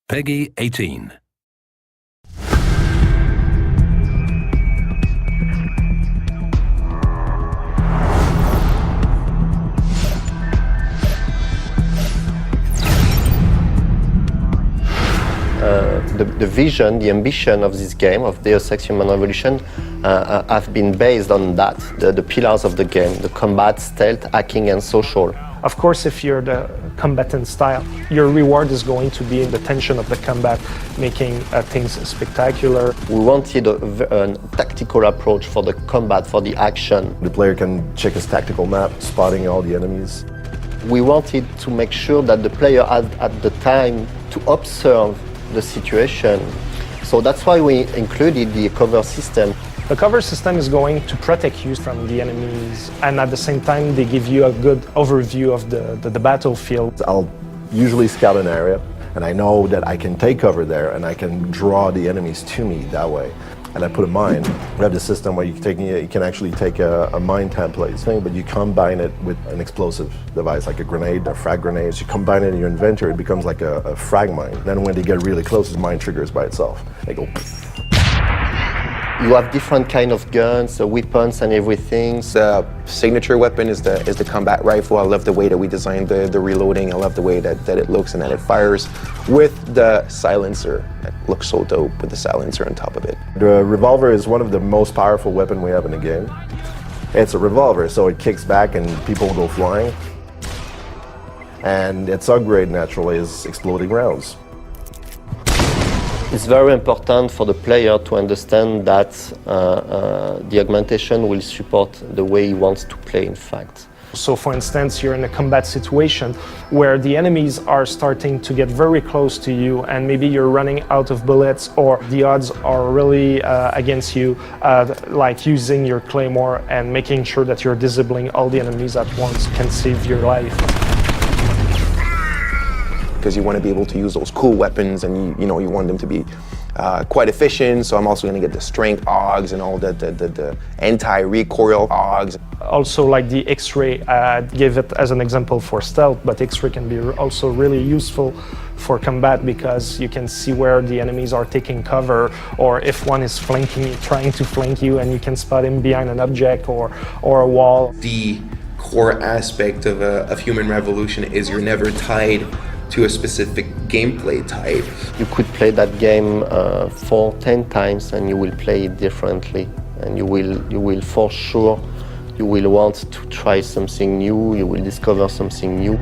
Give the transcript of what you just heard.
Peggy 18. The vision, the ambition of this game, of Deus Ex Human Revolution, have been based on that, the pillars of the game, the combat, stealth, hacking, and social. Of course, if you're the combatant style, your reward is going to be in the tension of the combat, making things spectacular. We wanted a tactical approach for the combat, for the action. The player can check his tactical map, spotting all the enemies. We wanted to make sure that the player had the time to observe the situation. So that's why we included the cover system. The cover system is going to protect you from the enemies, and at the same time they give you a good overview of the battlefield. I'll usually scout an area, and I know that I can take cover there and I can draw the enemies to me that way. And I put a mine. We have the system where you can actually take a mine template thing, but you combine it with an explosive device, like a grenade, a frag grenade. You combine it in your inventory, it becomes like a frag mine. Then when they get really close, the mine triggers by itself. They go. You have different kind of guns, weapons, and everything. The signature weapon is the combat rifle. I love the way that we designed the reloading. I love the way that it looks and that it fires with the silencer. It looks so dope with the silencer on top of it. The revolver is one of the most powerful weapons we have in the game. It's a revolver, so it kicks back and people go flying. And its upgrade naturally is exploding rounds. It's very important for the player to understand that the augmentation will support the way he wants to play, in fact. So for instance, you're in a combat situation where the enemies are starting to get very close to you and maybe you're running out of bullets or the odds are really against you, like using your claymore and making sure that you're disabling all the enemies at once can save your life. Because you want to be able to use those cool weapons and you want them to be quite efficient. So I'm also going to get the strength AUGs and all the anti-recoil AUGs. Also like the X-ray, give it as an example for stealth, but X-ray can be also really useful for combat because you can see where the enemies are taking cover or if one is trying to flank you and you can spot him behind an object or a wall. The core aspect of Human Revolution is you're never tied to a specific gameplay type. You could play that game 10 times and you will play it differently. And you will for sure, you will want to try something new, you will discover something new.